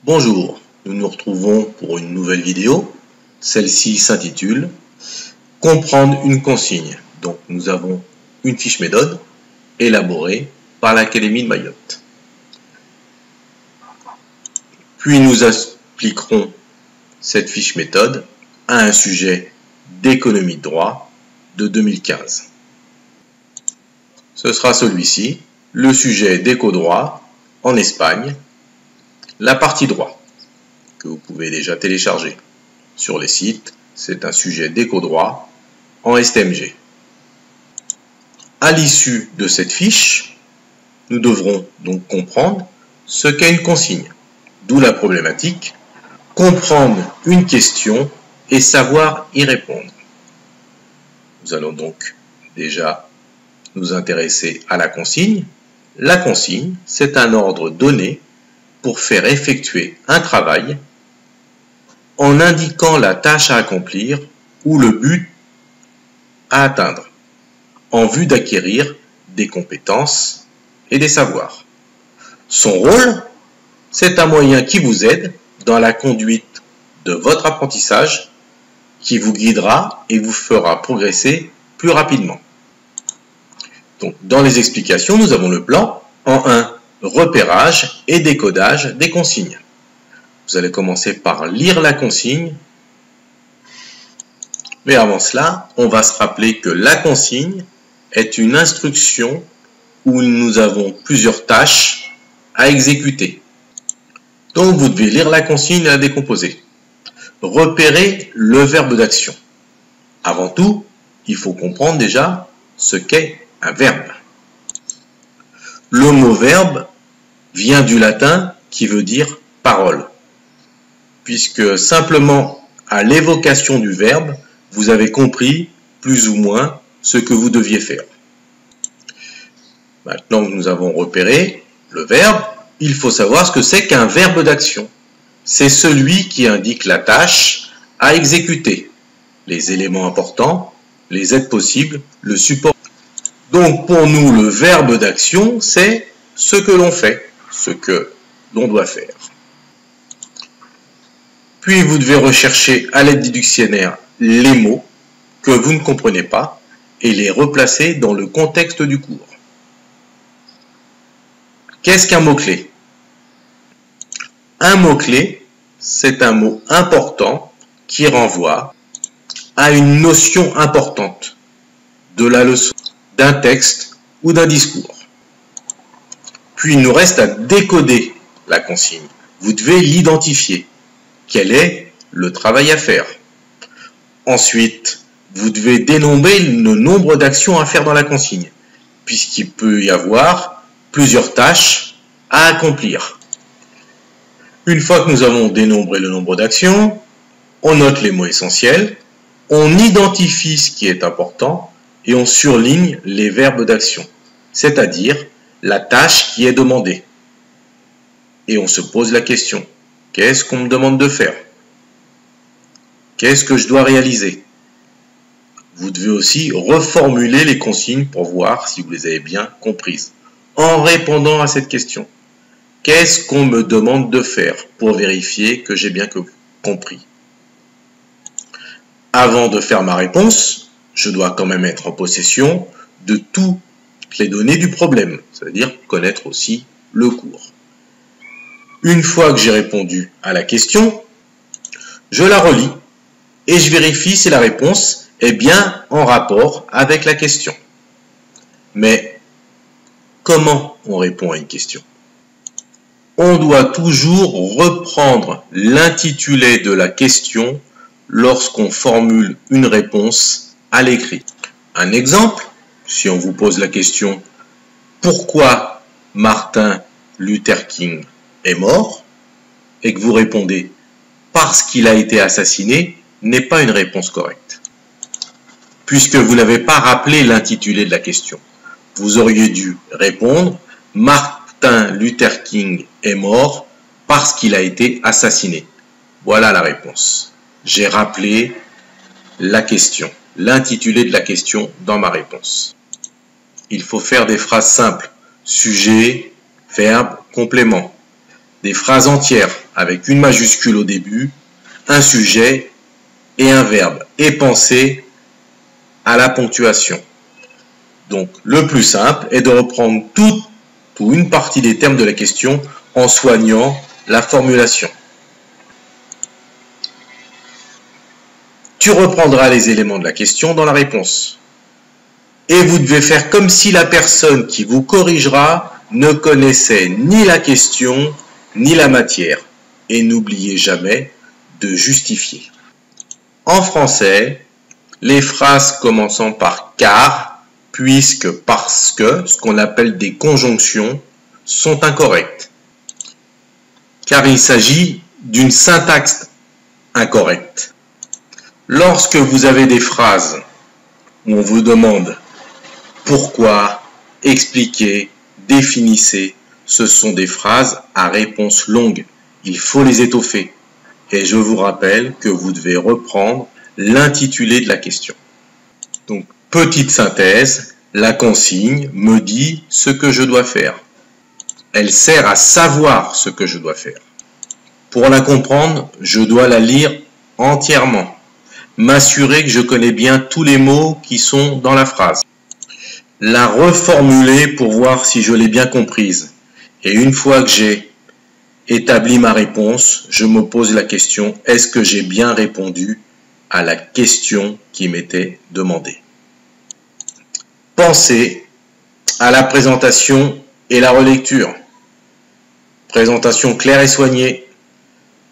Bonjour, nous nous retrouvons pour une nouvelle vidéo. Celle-ci s'intitule « Comprendre une consigne ». Donc nous avons une fiche méthode élaborée par l'Académie de Mayotte. Puis nous appliquerons cette fiche méthode à un sujet d'économie de droit de 2015. Ce sera celui-ci, le sujet d'éco-droit en Espagne, la partie droit, que vous pouvez déjà télécharger sur les sites. C'est un sujet d'éco-droit en STMG. À l'issue de cette fiche, nous devrons donc comprendre ce qu'est une consigne, d'où la problématique, comprendre une question et savoir y répondre. Nous allons donc déjà nous intéresser à la consigne. La consigne, c'est un ordre donné pour faire effectuer un travail en indiquant la tâche à accomplir ou le but à atteindre, en vue d'acquérir des compétences et des savoirs. Son rôle, c'est un moyen qui vous aide dans la conduite de votre apprentissage, qui vous guidera et vous fera progresser plus rapidement. Donc, dans les explications, nous avons le plan en 1. Repérage et décodage des consignes. Vous allez commencer par lire la consigne. Mais avant cela, on va se rappeler que la consigne est une instruction où nous avons plusieurs tâches à exécuter. Donc vous devez lire la consigne et la décomposer. Repérer le verbe d'action. Avant tout, il faut comprendre déjà ce qu'est un verbe. Le mot verbe vient du latin qui veut dire parole, puisque simplement à l'évocation du verbe, vous avez compris plus ou moins ce que vous deviez faire. Maintenant que nous avons repéré le verbe, il faut savoir ce que c'est qu'un verbe d'action. C'est celui qui indique la tâche à exécuter, les éléments importants, les aides possibles, le support. Donc pour nous, le verbe d'action, c'est ce que l'on fait, ce que l'on doit faire. Puis vous devez rechercher à l'aide du dictionnaire les mots que vous ne comprenez pas et les replacer dans le contexte du cours. Qu'est-ce qu'un mot-clé? Un mot-clé, c'est un mot important qui renvoie à une notion importante de la leçon, d'un texte ou d'un discours. Puis il nous reste à décoder la consigne. Vous devez l'identifier. Quel est le travail à faire? Ensuite, vous devez dénombrer le nombre d'actions à faire dans la consigne, puisqu'il peut y avoir plusieurs tâches à accomplir. Une fois que nous avons dénombré le nombre d'actions, on note les mots essentiels, on identifie ce qui est important et on surligne les verbes d'action, c'est-à-dire la tâche qui est demandée. Et on se pose la question, qu'est-ce qu'on me demande de faire? Qu'est-ce que je dois réaliser? Vous devez aussi reformuler les consignes pour voir si vous les avez bien comprises, en répondant à cette question. Qu'est-ce qu'on me demande de faire pour vérifier que j'ai bien compris? Avant de faire ma réponse, je dois quand même être en possession de toutes les données du problème, c'est-à-dire connaître aussi le cours. Une fois que j'ai répondu à la question, je la relis et je vérifie si la réponse est bien en rapport avec la question. Mais comment on répond à une question? On doit toujours reprendre l'intitulé de la question lorsqu'on formule une réponse à l'écrit. Un exemple, si on vous pose la question « Pourquoi Martin Luther King est mort ?» et que vous répondez « Parce qu'il a été assassiné » n'est pas une réponse correcte, puisque vous n'avez pas rappelé l'intitulé de la question. Vous auriez dû répondre « Martin Luther King est mort parce qu'il a été assassiné ». Voilà la réponse. J'ai rappelé la question, l'intitulé de la question dans ma réponse. Il faut faire des phrases simples, sujet, verbe, complément. Des phrases entières, avec une majuscule au début, un sujet et un verbe. Et pensez à la ponctuation. Donc, le plus simple est de reprendre toute ou une partie des termes de la question en soignant la formulation. Tu reprendras les éléments de la question dans la réponse. Et vous devez faire comme si la personne qui vous corrigera ne connaissait ni la question ni la matière. Et n'oubliez jamais de justifier. En français, les phrases commençant par car, puisque, parce que, ce qu'on appelle des conjonctions, sont incorrectes. Car il s'agit d'une syntaxe incorrecte. Lorsque vous avez des phrases où on vous demande pourquoi, expliquez, définissez, ce sont des phrases à réponse longue. Il faut les étoffer. Et je vous rappelle que vous devez reprendre l'intitulé de la question. Donc, petite synthèse, la consigne me dit ce que je dois faire. Elle sert à savoir ce que je dois faire. Pour la comprendre, je dois la lire entièrement. M'assurer que je connais bien tous les mots qui sont dans la phrase. La reformuler pour voir si je l'ai bien comprise. Et une fois que j'ai établi ma réponse, je me pose la question, est-ce que j'ai bien répondu à la question qui m'était demandée? Pensez à la présentation et la relecture. Présentation claire et soignée.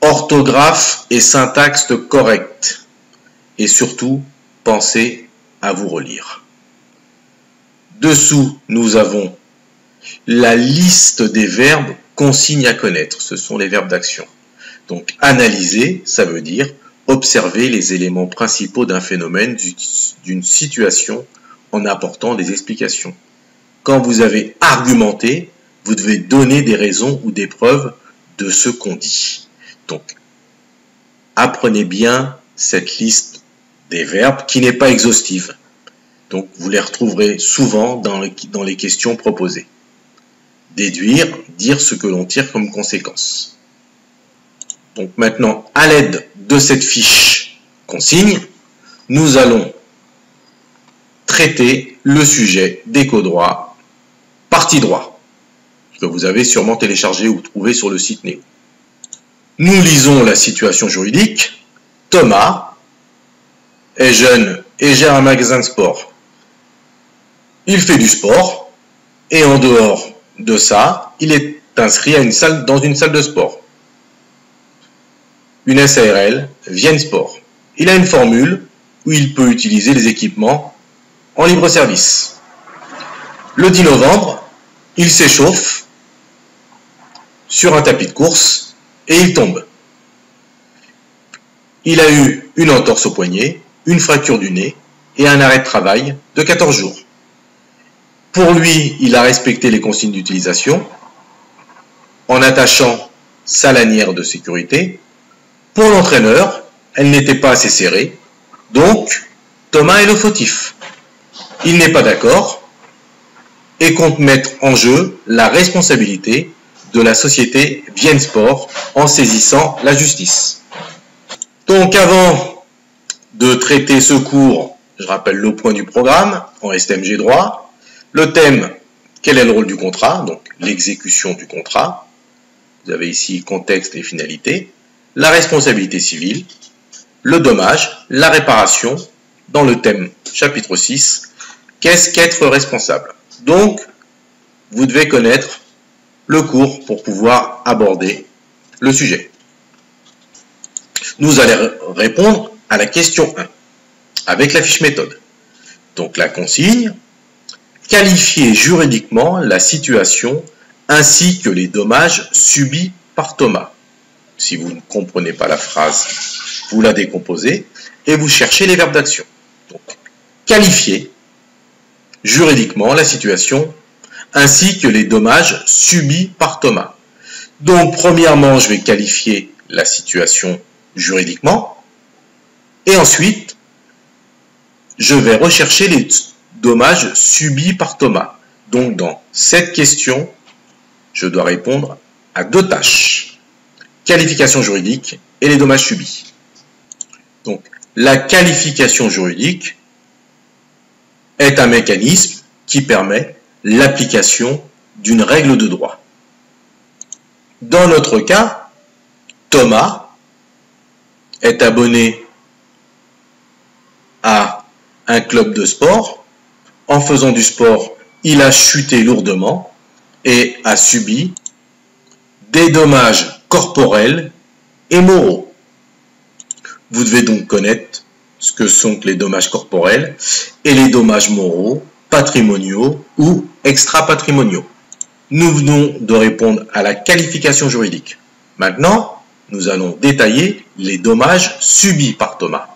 Orthographe et syntaxe correcte. Et surtout, pensez à vous relire. Dessous, nous avons la liste des verbes consignes à connaître. Ce sont les verbes d'action. Donc, analyser, ça veut dire observer les éléments principaux d'un phénomène, d'une situation, en apportant des explications. Quand vous avez argumenté, vous devez donner des raisons ou des preuves de ce qu'on dit. Donc, apprenez bien cette liste des verbes qui n'est pas exhaustive. Donc, vous les retrouverez souvent dans les questions proposées. Déduire, dire ce que l'on tire comme conséquence. Donc maintenant, à l'aide de cette fiche consigne, nous allons traiter le sujet d'éco-droit, partie droit, que vous avez sûrement téléchargé ou trouvé sur le site Néo. Nous lisons la situation juridique. Thomas est jeune et gère un magasin de sport. Il fait du sport et en dehors de ça, il est inscrit dans une salle de sport. Une SARL, Vienne Sport. Il a une formule où il peut utiliser les équipements en libre service. Le 10 novembre, il s'échauffe sur un tapis de course et il tombe. Il a eu une entorse au poignet, une fracture du nez et un arrêt de travail de 14 jours. Pour lui, il a respecté les consignes d'utilisation en attachant sa lanière de sécurité. Pour l'entraîneur, elle n'était pas assez serrée, donc Thomas est le fautif. Il n'est pas d'accord et compte mettre en jeu la responsabilité de la société Vienne Sport en saisissant la justice. Donc avant de traiter ce cours, je rappelle le point du programme en STMG droit. Le thème, quel est le rôle du contrat? Donc l'exécution du contrat. Vous avez ici contexte et finalité. La responsabilité civile, le dommage, la réparation. Dans le thème chapitre 6, qu'est-ce qu'être responsable? Donc, vous devez connaître le cours pour pouvoir aborder le sujet. Nous allons répondre à la question 1 avec la fiche méthode. Donc la consigne, qualifier juridiquement la situation ainsi que les dommages subis par Thomas. Si vous ne comprenez pas la phrase, vous la décomposez et vous cherchez les verbes d'action. Donc, qualifier juridiquement la situation ainsi que les dommages subis par Thomas. Donc, premièrement, je vais qualifier la situation juridiquement et ensuite, je vais rechercher les dommages subis par Thomas. Donc, dans cette question, je dois répondre à deux tâches. qualification juridique et les dommages subis. Donc, la qualification juridique est un mécanisme qui permet l'application d'une règle de droit. Dans notre cas, Thomas est abonné à un club de sport. En faisant du sport, il a chuté lourdement et a subi des dommages corporels et moraux. Vous devez donc connaître ce que sont les dommages corporels et les dommages moraux, patrimoniaux ou extra-patrimoniaux. Nous venons de répondre à la qualification juridique. Maintenant, nous allons détailler les dommages subis par Thomas.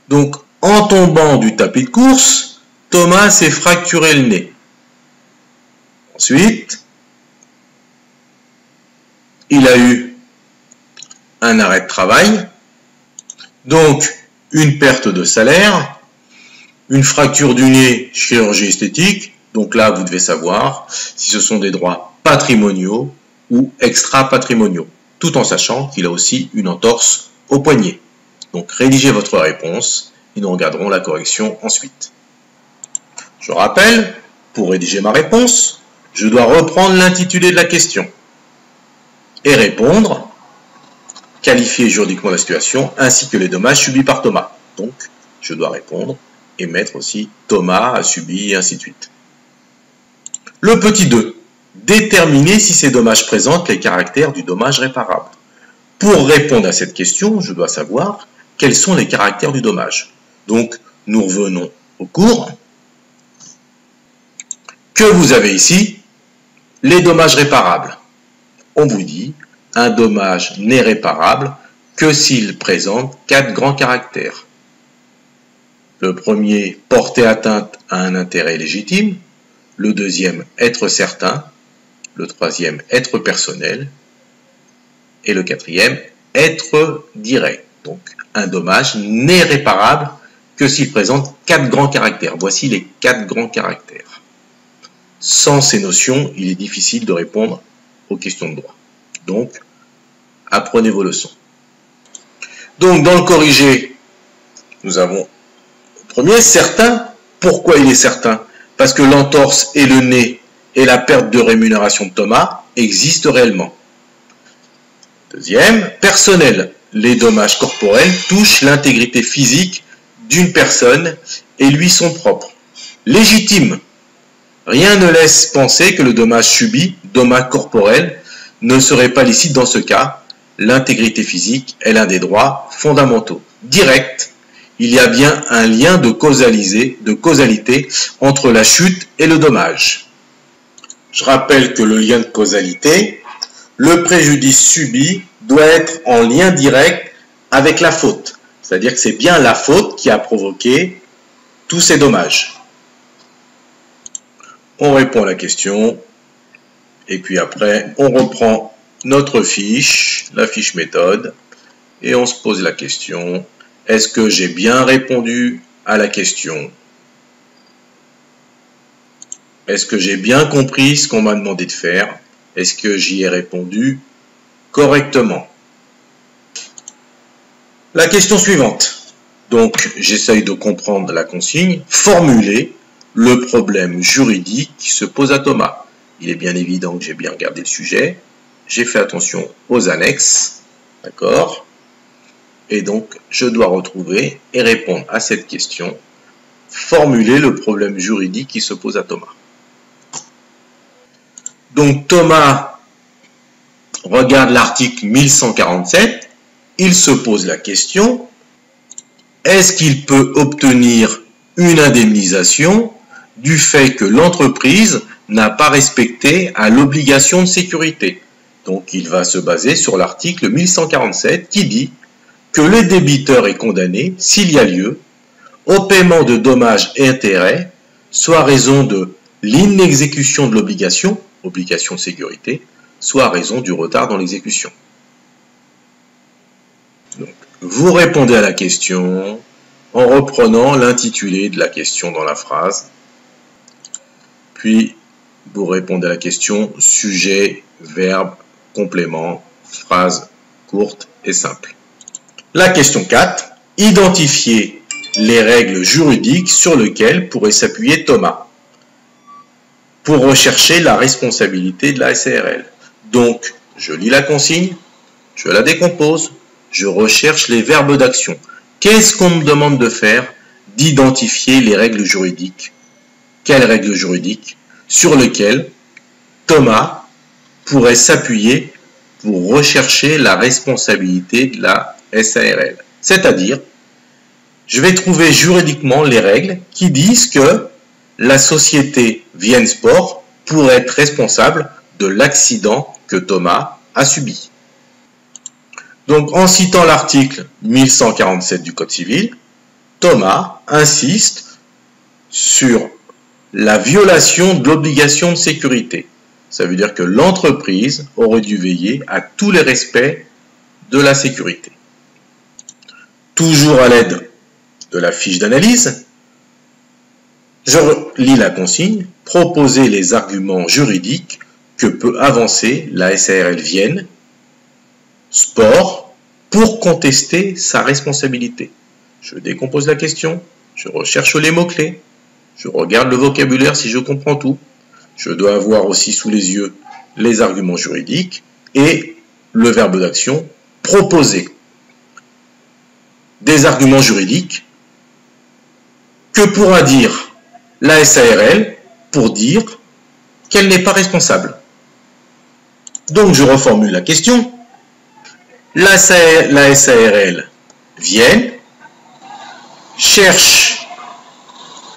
Donc, en tombant du tapis de course, Thomas s'est fracturé le nez. Ensuite, il a eu un arrêt de travail, donc une perte de salaire, une fracture du nez, chirurgie esthétique. Donc là, vous devez savoir si ce sont des droits patrimoniaux ou extra-patrimoniaux, tout en sachant qu'il a aussi une entorse au poignet. Donc rédigez votre réponse et nous regarderons la correction ensuite. Je rappelle, pour rédiger ma réponse, je dois reprendre l'intitulé de la question et répondre, qualifier juridiquement la situation ainsi que les dommages subis par Thomas. Donc, je dois répondre et mettre aussi Thomas a subi et ainsi de suite. Le petit 2. Déterminer si ces dommages présentent les caractères du dommage réparable. Pour répondre à cette question, je dois savoir quels sont les caractères du dommage. Donc, nous revenons au cours. Que vous avez ici, les dommages réparables. On vous dit, un dommage n'est réparable que s'il présente 4 grands caractères. Le premier, porter atteinte à un intérêt légitime. Le deuxième, être certain. Le troisième, être personnel. Et le quatrième, être direct. Donc, un dommage n'est réparable que s'il présente 4 grands caractères. Voici les 4 grands caractères. Sans ces notions, il est difficile de répondre aux questions de droit. Donc, apprenez vos leçons. Donc, dans le corrigé, nous avons le premier, certain. Pourquoi il est certain? Parce que l'entorse et le nez et la perte de rémunération de Thomas existent réellement. Deuxième, personnel. Les dommages corporels touchent l'intégrité physique d'une personne et lui sont propres. Légitime. Rien ne laisse penser que le dommage subi, dommage corporel, ne serait pas licite dans ce cas. L'intégrité physique est l'un des droits fondamentaux. Direct. Il y a bien un lien de causalité entre la chute et le dommage. Je rappelle que le lien de causalité, le préjudice subi doit être en lien direct avec la faute. C'est-à-dire que c'est bien la faute qui a provoqué tous ces dommages. On répond à la question et puis après on reprend notre fiche, la fiche méthode, et on se pose la question, est-ce que j'ai bien répondu à la question? Est-ce que j'ai bien compris ce qu'on m'a demandé de faire? Est-ce que j'y ai répondu correctement? La question suivante. Donc, j'essaye de comprendre la consigne. Formuler le problème juridique qui se pose à Thomas. Il est bien évident que j'ai bien regardé le sujet. J'ai fait attention aux annexes. D'accord? Et donc, je dois retrouver et répondre à cette question. Formuler le problème juridique qui se pose à Thomas. Donc, Thomas regarde l'article 1147. Il se pose la question, est-ce qu'il peut obtenir une indemnisation du fait que l'entreprise n'a pas respecté à l'obligation de sécurité? Donc, il va se baser sur l'article 1147 qui dit que le débiteur est condamné, s'il y a lieu, au paiement de dommages et intérêts, soit à raison de l'inexécution de l'obligation, obligation de sécurité, soit à raison du retard dans l'exécution. Donc, vous répondez à la question en reprenant l'intitulé de la question dans la phrase, puis vous répondez à la question sujet, verbe, complément, Phrase courte et simple. La question 4. Identifiez les règles juridiques sur lesquelles pourrait s'appuyer Thomas pour rechercher la responsabilité de la SARL. Donc, je lis la consigne, je la décompose, je recherche les verbes d'action. Qu'est-ce qu'on me demande de faire? D'identifier les règles juridiques. Quelles règles juridiques sur lesquelles Thomas pourrait s'appuyer pour rechercher la responsabilité de la SARL. C'est-à-dire, je vais trouver juridiquement les règles qui disent que la société Vienne Sport pourrait être responsable de l'accident que Thomas a subi. Donc, en citant l'article 1147 du Code civil, Thomas insiste sur la violation de l'obligation de sécurité. Ça veut dire que l'entreprise aurait dû veiller à tous les respects de la sécurité. Toujours à l'aide de la fiche d'analyse, je lis la consigne, proposer les arguments juridiques que peut avancer la SARL Vienne Sport pour contester sa responsabilité. Je décompose la question, je recherche les mots-clés, je regarde le vocabulaire si je comprends tout. Je dois avoir aussi sous les yeux les arguments juridiques et le verbe d'action proposer. Des arguments juridiques que pourra dire la SARL pour dire qu'elle n'est pas responsable. Donc je reformule la question. La SARL Vienne cherche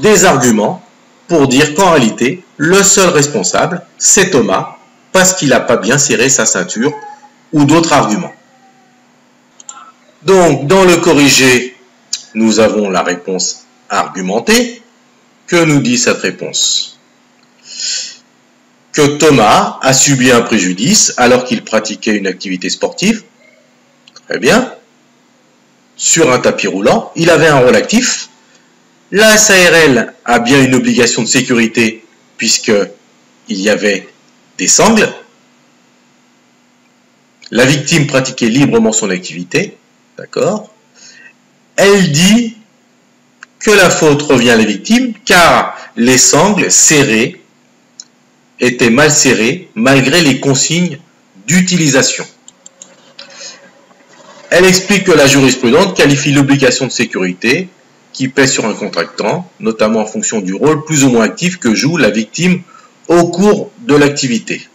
des arguments pour dire qu'en réalité, le seul responsable, c'est Thomas, parce qu'il n'a pas bien serré sa ceinture, ou d'autres arguments. Donc, dans le corrigé, nous avons la réponse argumentée. Que nous dit cette réponse? Que Thomas a subi un préjudice alors qu'il pratiquait une activité sportive. Très bien. Sur un tapis roulant, il avait un rôle actif. La SARL a bien une obligation de sécurité puisqu'il y avait des sangles. La victime pratiquait librement son activité. D'accord. Elle dit que la faute revient à la victime car les sangles serrées étaient mal serrées malgré les consignes d'utilisation. Elle explique que la jurisprudence qualifie l'obligation de sécurité qui pèse sur un contractant, notamment en fonction du rôle plus ou moins actif que joue la victime au cours de l'activité.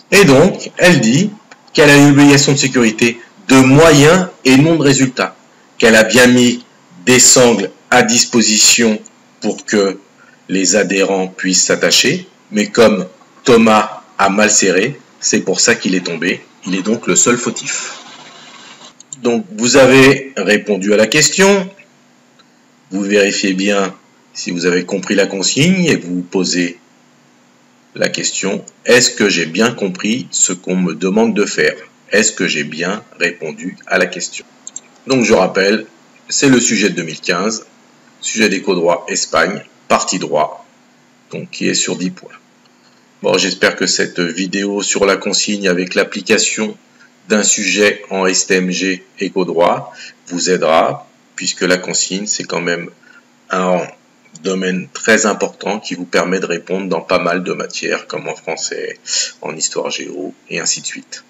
Et donc, elle dit qu'elle a une obligation de sécurité de moyens et non de résultats, qu'elle a bien mis des sangles à disposition pour que les adhérents puissent s'attacher, mais comme Thomas a mal serré, c'est pour ça qu'il est tombé. Il est donc le seul fautif. Donc vous avez répondu à la question, vous vérifiez bien si vous avez compris la consigne et vous vous posez la question, est-ce que j'ai bien compris ce qu'on me demande de faire? Est-ce que j'ai bien répondu à la question? Donc je rappelle, c'est le sujet de 2015, sujet d'éco-droit Espagne, partie droit, donc qui est sur 10 points. Bon, j'espère que cette vidéo sur la consigne avec l'application d'un sujet en STMG éco-droit vous aidera, puisque la consigne, c'est quand même un domaine très important qui vous permet de répondre dans pas mal de matières, comme en français, en histoire géo, et ainsi de suite.